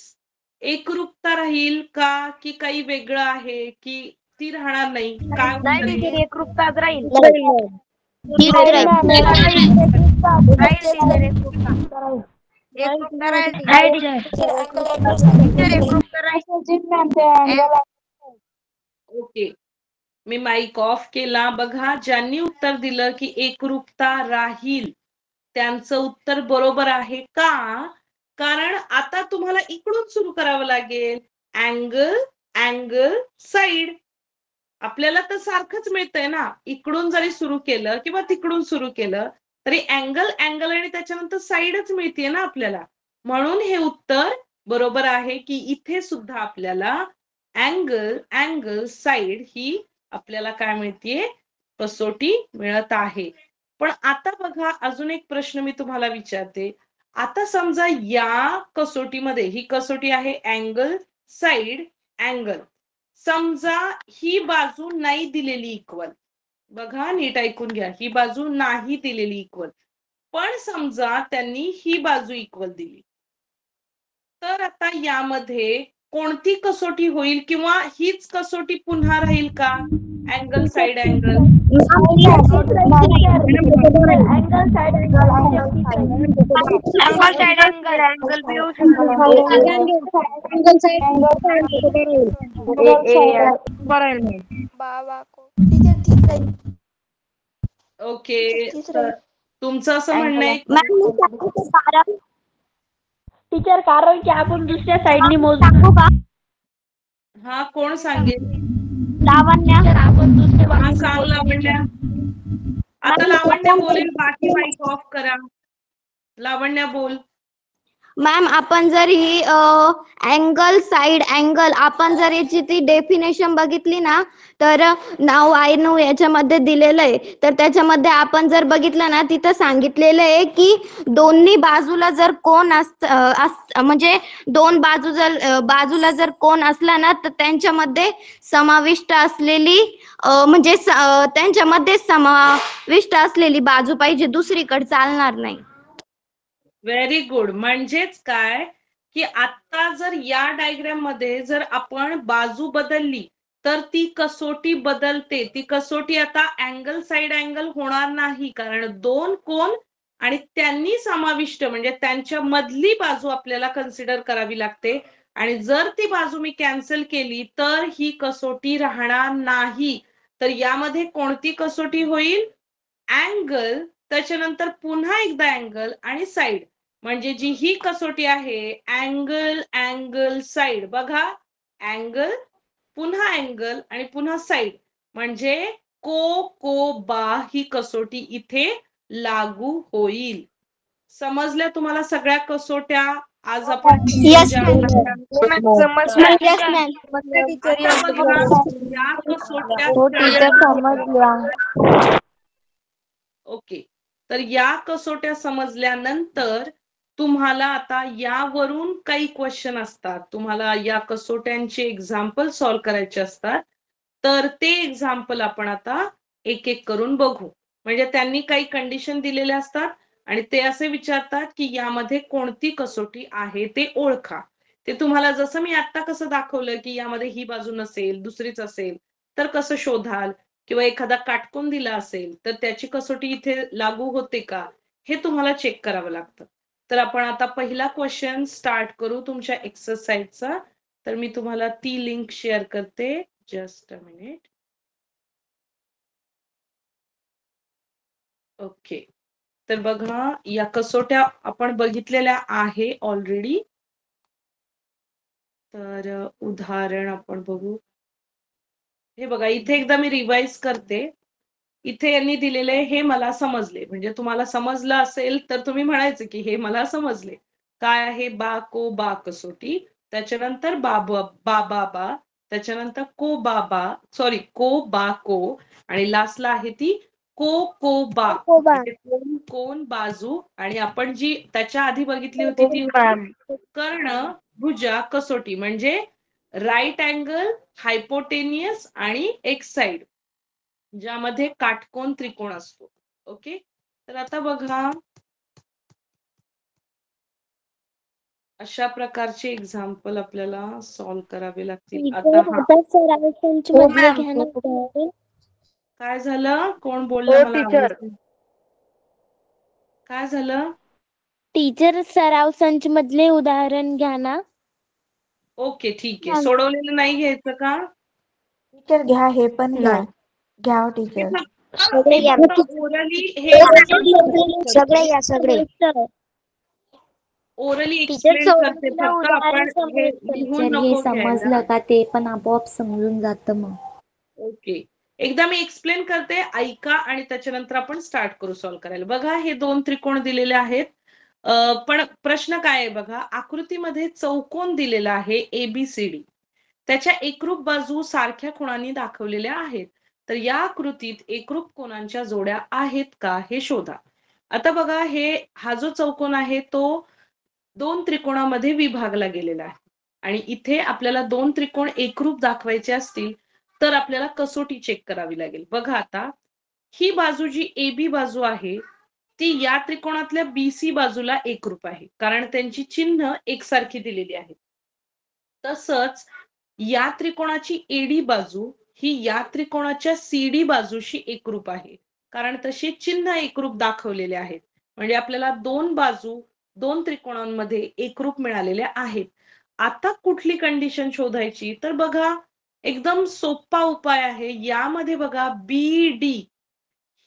C: एकरूपता राहील का, की काही वेगळं आहे, की ती राहणार नाही? काय उत्तर आहे?
E: एकरूपताच राहील.
C: ओके, मी माईक ऑफ केला. बघा, ज्यांनी उत्तर दिलं की एकरूपता राहील त्यांचं उत्तर बरोबर आहे. का? कारण आता तुम्हाला इकडून सुरू करावं लागेल. Angle side. आपल्याला तर सारखंच मिळतंय ना. इकडून जरी सुरू केलं किंवा तिकडून सुरू केलं तरी अँगल आणि त्याच्यानंतर साइडच मिळते ना आपल्याला. म्हणून हे उत्तर बरोबर आहे की इथे सुद्धा आपल्याला अँगल साइड ही आपल्याला काय मिळतीये? कसोटी मिळत आहे. पण आता बघा, अजून एक प्रश्न मी तुम्हाला विचारते. आता समजा या कसोटीमध्ये, ही कसोटी आहे अँगल साइड अँगल, समजा ही बाजू नाही दिलेली इक्वल. बघा नीट ऐकून घ्या, ही बाजू नाही दिलेली इक्वल. पण समजा त्यांनी ही बाजू इक्वल दिली, तर आता यामध्ये कोणती कसोटी होईल किंवा हीच कसोटी पुन्हा राहील का? Angle side angle. ओके, तुमचं असं म्हणणं आहे
F: टीचर कारण की आपण दुसऱ्या साइडनी मोजू का?
C: हा, कोण सांगेल?
F: लावण्या.
C: हा, सांग लावण्या. आता लावण्या बोलेल, बाकी माईक ऑफ करा. लावण्या बोल.
F: मॅम, आपण जर ही अँगल साइड अँगल आपण जर याची ती डेफिनेशन बघितली ना, तर नाव आय नो याच्यामध्ये दिलेलं आहे. तर त्याच्यामध्ये आपण जर बघितलं ना, तिथं सांगितलेलं आहे की दोन्ही बाजूला जर कोन म्हणजे दोन बाजूला जर कोन असला ना, तर त्यांच्यामध्ये समाविष्ट असलेली म्हणजे त्यांच्यामध्ये समाविष्ट असलेली बाजू पाहिजे, दुसरीकडे चालणार नाही.
C: Very good. म्हणजेच काय की आता जर या डायग्राम मध्ये जर आपण बाजू बदलली तर ती कसोटी बदलते. ती कसोटी आता अँगल साइड अँगल होणार नाही, कारण दोन कोन आणि त्यांनी समाविष्ट म्हणजे त्यांच्या मधली बाजू आपल्याला कन्सिडर करावी लागते. आणि जर ती बाजू मी कॅन्सल केली तर ही कसोटी राहणार नाही. तर यामध्ये कोणती कसोटी होईल? अँगल, त्याच्यानंतर पुन्हा एकदा अँगल आणि साइड. म्हणजे जी ही कसोटी आहे अँगल साइड. बघा, अँगल पुन्हा अँगल आणि पुन्हा साइड, म्हणजे कोकोबा ही कसोटी इथे लागू होईल. समजल्या तुम्हाला सगळ्या कसोट्या? आज आपण
F: Yes,
C: ज्या
F: ma'am.
C: आता बघा या कसोट्या
H: हो टीचर समजल्या.
C: ओके, तर या कसोट्या समजल्यानंतर तुम्हाला आता यावरून काही क्वेश्चन असतात, तुम्हाला या कसोट्यांचे एक्झाम्पल सॉल्व्ह करायचे असतात. तर ते एक्झाम्पल आपण आता एक एक करून बघू. म्हणजे त्यांनी काही कंडिशन दिलेल्या असतात आणि ते असे विचारतात की यामध्ये कोणती कसोटी आहे ते ओळखा. ते तुम्हाला जसं मी आता कसं दाखवलं की यामध्ये ही बाजू नसेल दुसरीच असेल तर कसं शोधाल, किंवा एखादा काटकोन दिला असेल तर त्याची कसोटी इथे लागू होते का, हे तुम्हाला चेक करावं लागतं. तर आपण आता पहिला क्वेश्चन स्टार्ट करू तुमच्या एक्सरसाइजचा. तर मी तुम्हाला ती लिंक शेअर करते. Just a minute. ओके, तर बघा या कसोट्या आपण बघितलेल्या आहे ऑलरेडी. तर उदाहरण आपण बघू. हे बघा इथे एकदा मी रिवाइज करते. इथे यांनी दिलेले हे मला समजले, म्हणजे तुम्हाला समजलं असेल तर तुम्ही म्हणायचं की हे मला समजले. काय आहे? बा को बा कसोटी, त्याच्यानंतर बा बा, त्याच्यानंतर को बा को, आणि लास्टला आहे ती को बा, म्हणजे कोण बाजू. आणि आपण जी त्याच्या आधी बघितली होती ती कर्ण भुजा कसोटी, म्हणजे राईट अँगल, हायपोटेनियस आणि एक्स साइड, ज्यामध्ये काटकोन त्रिकोण असतो. ओके, तर आता बघा अशा प्रकारचे एक्झाम्पल आपल्याला सॉल्व्ह करावे लागतील. आता काय झालं? कोण बोललं? मला आवाज नाही. काय झालं?
E: टीचर सराव संच मधले उदाहरण घ्या ना.
C: ओके, ठीक आहे. सोडवलेलं नाही घ्यायचं का?
D: टीचर घ्या, हे पण घ्या. घ्या हो टीचर.
C: ओरली हे ओरली एक्सप्लेन करते फक्त, आपण हे लिहून नको घ्यायला.
I: का ते पण आपोआप समजून जातं मग.
C: ओके, एकदा मी एक्सप्लेन करते, ऐका आणि त्याच्यानंतर आपण स्टार्ट करू सॉल्व्ह करायला. बघा हे दोन त्रिकोण दिलेले आहेत. पण प्रश्न काय आहे बघा, आकृतीमध्ये चौकोन दिलेला आहे ABCD, त्याच्या एकरूप बाजू सारख्या कोणांनी दाखवलेल्या आहेत. तर या आकृतीत एकरूप कोणांच्या जोड्या आहेत का हे शोधा. आता बघा हा जो चौकोन आहे तो दोन त्रिकोणामध्ये विभागला गेलेला आहे, आणि इथे आपल्याला दोन त्रिकोण एकरूप दाखवायचे असतील तर आपल्याला कसोटी चेक करावी लागेल. बघा आता ही बाजू जी AB बाजू आहे ती या त्रिकोणातल्या BC बाजूला एकरूप आहे, कारण त्यांची चिन्ह एकसारखी दिलेली आहेत. तसंच या त्रिकोणाची AD बाजू ही या त्रिकोणाच्या CD बाजूशी एकरूप आहे, कारण तसे चिन्ह एकरूप दाखवलेले आहेत. म्हणजे आपल्याला दोन बाजू दोन त्रिकोणांमध्ये एकरूप मिळालेल्या आहेत. आता कुठली कंडिशन शोधायची? तर बघा एकदम सोपा उपाय आहे. यामध्ये बघा BD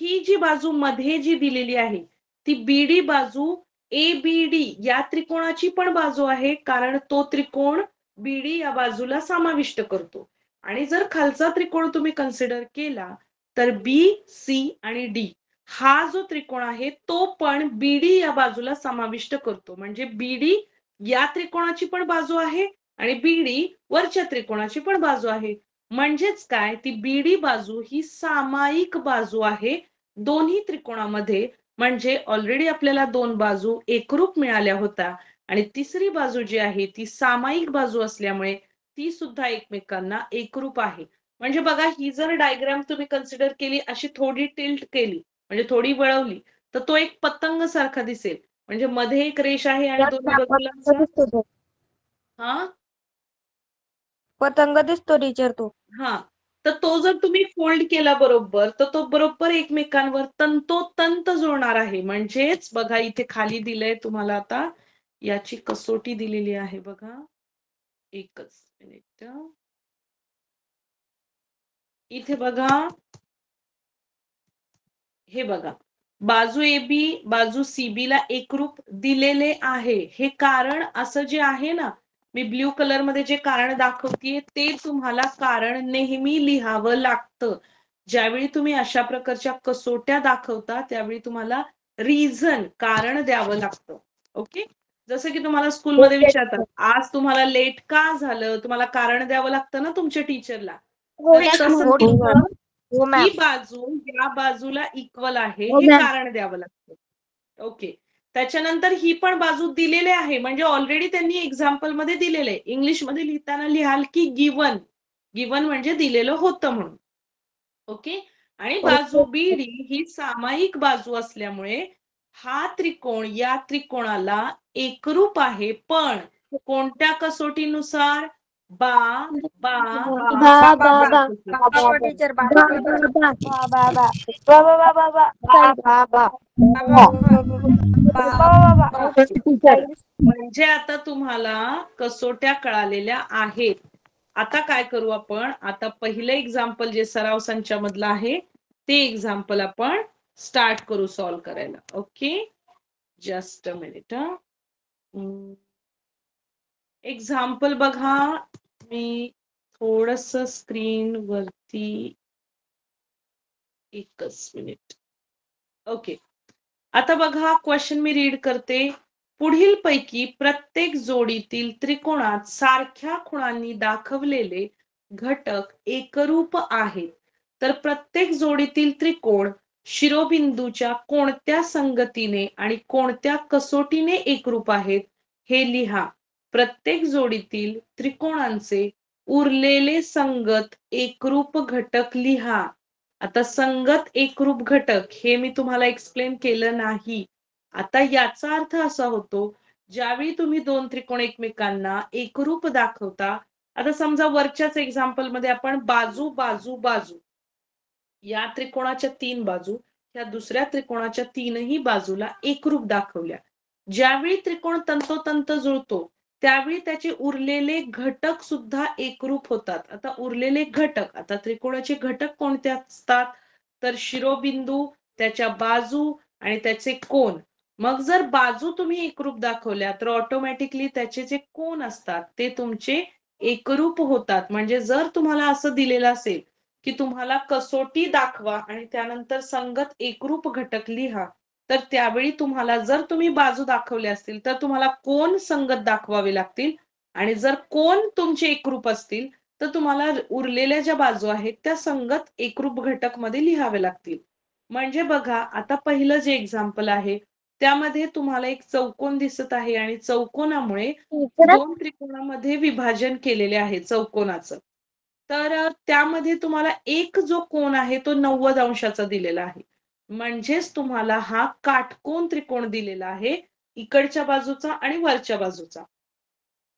C: ही जी बाजू मध्ये जी दिलेली आहे ती BD बाजू ABD या त्रिकोणाची पण बाजू आहे, कारण तो त्रिकोण BD या बाजूला समाविष्ट करतो. आणि जर खालचा त्रिकोण तुम्ही कन्सिडर केला तर BC आणि D हा जो त्रिकोण आहे तो पण BD या बाजूला समाविष्ट करतो. म्हणजे BD या त्रिकोणाची पण बाजू आहे आणि BD वरच्या त्रिकोणाची पण बाजू आहे. म्हणजेच काय, ती BD बाजू ही सामायिक बाजू आहे दोन्ही त्रिकोणामध्ये. म्हणजे ऑलरेडी आपल्याला दोन बाजू एकरूप मिळाल्या होत्या, आणि तिसरी बाजू जी आहे ती सामायिक बाजू असल्यामुळे ती सुद्धा एकमेकांना एकरूप आहे. म्हणजे बघा ही जर डायग्राम तुम्ही कन्सिडर केली, अशी थोडी टिल्ट केली म्हणजे थोडी वळवली तर तो एक पतंग सारखा दिसेल. म्हणजे मध्ये एक रेष आहे आणि दोन्ही बाजूला
H: पतंग दिसतो टीचर तो.
C: तर तो जर तुम्ही फोल्ड केला बरोबर तर तो बरोबर एकमेकांवर तंतोतंत जुळणार आहे. म्हणजेच बघा इथे खाली दिलंय तुम्हाला, आता याची कसोटी दिलेली आहे बघा. एकच मिनिट. इथे बघा, हे बघा बाजू AB बाजू CB ला एकरूप दिलेले आहे. हे कारण असं जे आहे ना, मी ब्ल्यू कलर मध्ये जे कारण दाखवतेय ते तुम्हाला कारण नेहमी लिहावं लागतं. ज्यावेळी तुम्ही अशा प्रकारच्या कसोट्या दाखवता त्यावेळी तुम्हाला रिझन कारण द्यावं लागतं. ओके, जसं की तुम्हाला स्कूलमध्ये विचारतात आज तुम्हाला लेट का झालं, तुम्हाला कारण द्यावं लागतं ना तुमच्या टीचरला. तर तसं इथं ही बाजू या बाजूला इक्वल आहे हे कारण द्यावं लागतं. ओके. त्याच्यानंतर ही पण बाजू दिलेली आहे म्हणजे ऑलरेडी त्यांनी एक्झाम्पल मध्ये दिलेलं आहे. इंग्लिश मध्ये लिहिताना लिहाल की गिवन, गिवन म्हणजे दिलेलं होतं म्हणून. ओके. आणि बाजू बीडी ही सामायिक बाजू असल्यामुळे हा त्रिकोण या त्रिकोणाला एकरूप आहे, पण कोणत्या कसोटीनुसार? बा बा बा बा
H: टीचर
C: म्हणजे आता तुम्हाला कसोट्या कळालेल्या आहेत. आता काय करू आपण? आता पहिलं एक्झाम्पल जे सराव संचामधलं आहे ते एक्झाम्पल आपण स्टार्ट करू सॉल्व्ह करायला. Okay, just a minute. Example बघा, मी थोडस स्क्रीन वरती, एकच मिनिट. ओके, आता बघा क्वेश्चन मी रीड करते. पुढील पैकी प्रत्येक जोडीतील त्रिकोणात सारख्या खुणांनी दाखवलेले घटक एकरूप आहेत, तर प्रत्येक जोडीतील त्रिकोण शिरोबिंदूच्या कोणत्या संगतीने आणि कोणत्या कसोटीने एकरूप आहेत हे लिहा. प्रत्येक जोडीतील त्रिकोणांचे उरलेले संगत एकरूप घटक लिहा. आता संगत एकरूप घटक हे मी तुम्हाला एक्सप्लेन केलं नाही. आता याचा अर्थ असा होतो, ज्यावेळी तुम्ही दोन त्रिकोण एकमेकांना एकरूप दाखवता, आता समजा वरच्याच एक्झाम्पल मध्ये आपण बाजू बाजू बाजू या त्रिकोणाच्या 3 बाजू या दुसऱ्या त्रिकोणाच्या 3ही बाजूला एकरूप दाखवल्या. ज्यावेळी त्रिकोण तंतोतंत जुळतो त्यावेळी त्याचे उरलेले घटक सुद्धा एकरूप होतात. आता उरलेले घटक, आता त्रिकोणाचे घटक कोणते असतात? तर शिरोबिंदू, त्याच्या बाजू आणि त्याचे कोन. मग जर बाजू तुम्ही एकरूप दाखवल्या तर ऑटोमॅटिकली त्याचे जे कोन असतात ते तुमचे एकरूप होतात. म्हणजे जर तुम्हाला असं दिलेलं असेल की तुम्हाला कसोटी दाखवा आणि त्यानंतर संगत एकरूप घटक लिहा, तर त्यावेळी तुम्हाला जर तुम्ही बाजू दाखवल्या असतील तर तुम्हाला कोन संगत दाखवावे लागतील, आणि जर कोन तुमचे एकरूप असतील तर तुम्हाला उरलेल्या ज्या बाजू आहेत त्या संगत एकरूप घटक मध्ये लिहावे लागतील. म्हणजे बघा, आता पहिलं जे एक्झाम्पल आहे त्यामध्ये तुम्हाला एक चौकोन दिसत आहे आणि चौकोनामुळे दोन त्रिकोणामध्ये विभाजन केलेले आहे चौकोनाचं. तर त्यामध्ये तुम्हाला एक जो कोन आहे तो 90 अंशाचा दिलेला आहे. म्हणजेच तुम्हाला हा काटकोन त्रिकोण दिलेला आहे, इकडच्या बाजूचा आणि वरच्या बाजूचा.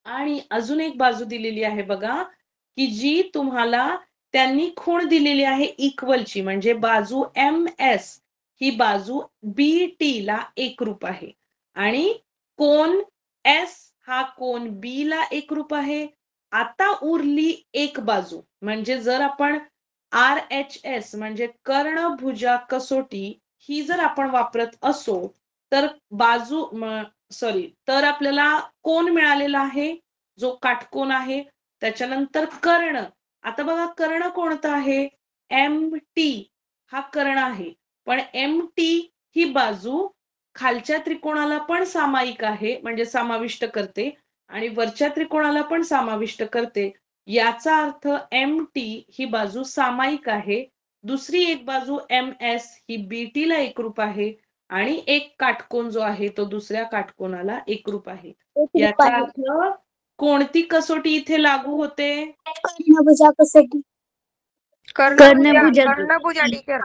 C: आणि अजून एक बाजू दिलेली आहे बघा, की जी तुम्हाला त्यांनी खूण दिलेली आहे इक्वलची, म्हणजे बाजू MS ही बाजू BT ला एकरूप आहे आणि कोन S हा कोन B ला एकरूप आहे. आता उरली एक बाजू, म्हणजे जर आपण RHS म्हणजे कर्णभुजा कसोटी ही जर आपण वापरत असो तर बाजू तर आपल्याला कोन मिळालेला आहे जो काटकोन आहे. त्याच्यानंतर कर्ण, आता बघा कर्ण कोणता आहे? MT हा कर्ण आहे, पण MT ही बाजू खालच्या त्रिकोणाला पण सामायिक आहे, म्हणजे समाविष्ट करते, आणि वरच्या त्रिकोणाला पण समाविष्ट करते. याचा अर्थ MT ही बाजू सामायिक आहे. दुसरी एक बाजू MS ही BT ला एकरूप आहे आणि एक काटकोन जो आहे तो दुसऱ्या काटकोनाला एकरूप आहे. याचा अर्थ कोणती कसोटी इथे लागू होते?
A: कर्णभुजा कसोटी.
H: कर्णभुजा टीचर.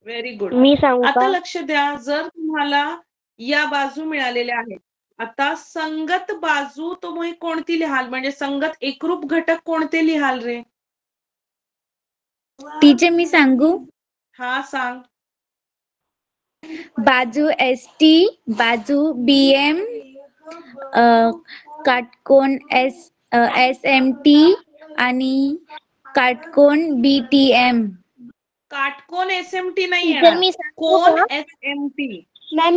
C: Very good.
F: मी सांगू
C: आता
F: का?
C: लक्ष द्या, जर तुम्हाला या बाजू मिळालेल्या आहेत, आता संगत बाजू तुम्ही कोणती लिहाल, म्हणजे संगत एकरूप घटक कोणते लिहाल रे?
I: टीचर मी सांगू?
C: हा सांग.
I: बाजू ST, बाजू BM, काटकोन SMT आणि काटकोन BTM.
C: काटकोन SMT नाही येणार, कोन SMT.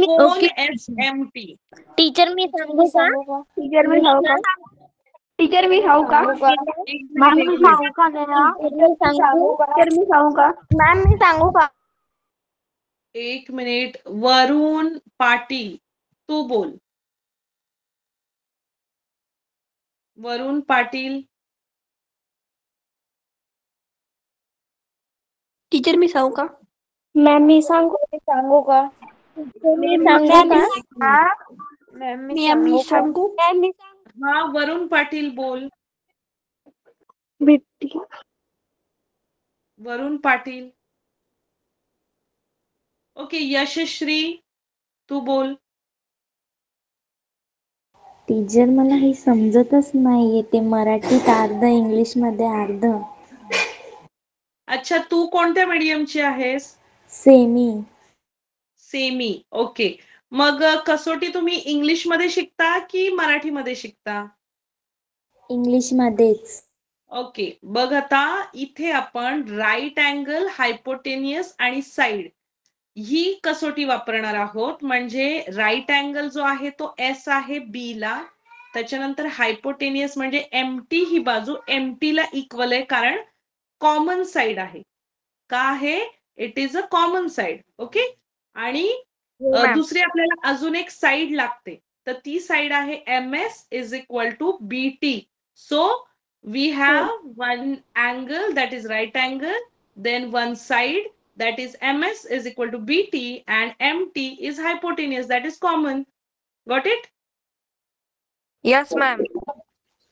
C: कोन SMT.
F: टीचर मी सांगू का? टीचर मी सांगू का? टीचर मी सांगू का?
C: एक
F: मॅम
C: मिनिट,
F: मी
C: एक मिनिट.
F: सांगू का जरा? टीचर मी सांगू का? मॅम मी सांगू का?
C: एक मिनिट. वरुण पाटील तू बोल. वरुण पाटील.
F: टीचर मी सांगू का?
H: मॅम मी सांगू का?
F: मी
H: सांगू का?
F: मॅम मी सांगू?
C: हा वरुण पाटील बोल. वरुण पाटील. ओके यशश्री तू बोल.
J: टीचर मला हे समजतच नाहीये, ते मराठीत अर्ध इंग्लिश मध्ये अर्ध.
C: अच्छा तू कोणत्या मीडियमची आहेस?
J: सेमी.
C: सेमी. ओके. मग कसोटी तुम्ही इंग्लिश मध्ये शिकता की मराठीमध्ये शिकता?
J: इंग्लिश मध्येच.
C: ओके. बघ आता इथे आपण राईट अँगल, हायपोटेनियस आणि साइड ही कसोटी वापरणार आहोत. म्हणजे राईट अँगल जो आहे तो एस आहे बी ला, त्याच्यानंतर हायपोटेनियस म्हणजे एमटी ही बाजू एमटी ला इक्वल आहे, कारण कॉमन साइड आहे. का आहे? It is a common side. Okay. आणि दुसरी आपल्याला अजून एक साइड लागते, तर ती साइड आहे M S is equal to B T. So we have one angle that is right angle, then one side that is ms is equal to bt and mt is hypotenuse, that is common. Got it?
H: Yes, ma'am.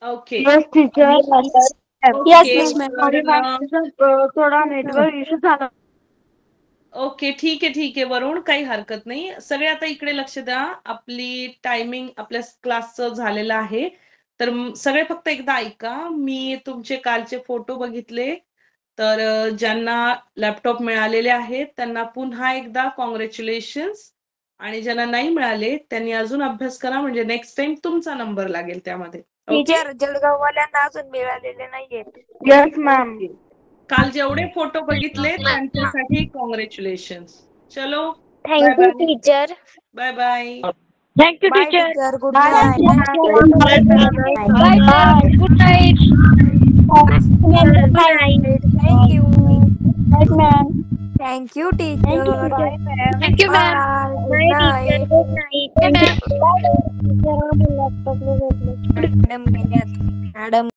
C: Okay.
F: Yes, teacher.
C: Yes, ma'am.
F: थोडा network issue झाला.
C: Okay ठीक आहे वरुण, काही हरकत नाही. सगळे आता इकडे लक्ष द्या. आपली टायमिंग आपल्या क्लासचं झालेलं आहे, तर सगळे फक्त एकदा ऐका. मी तुमचे कालचे फोटो बघितले, तर ज्यांना लॅपटॉप मिळालेले आहेत त्यांना पुन्हा एकदा कॉंग्रॅच्युलेशन्स, आणि ज्यांना नाही मिळाले त्यांनी अजून अभ्यास करा, म्हणजे नेक्स्ट टाइम तुमचा नंबर लागेल त्यामध्ये.
H: टीचर जळगाववाल्यांना अजून मिळालेले नाहीये.
F: Yes ma'am.
C: काल जेवढे फोटो बघितले त्यांच्यासाठी कॉंग्रॅच्युलेशन्स. चलो
E: thank you teacher.
C: Bye bye.
F: Thank you
H: bye
F: teacher.
H: Teacher. Good night.
F: Good night.
H: Thank you.
F: Ma'am.
H: Thank you teacher.
F: Thank you ma'am.
H: Good night.
E: Good night.
H: Madam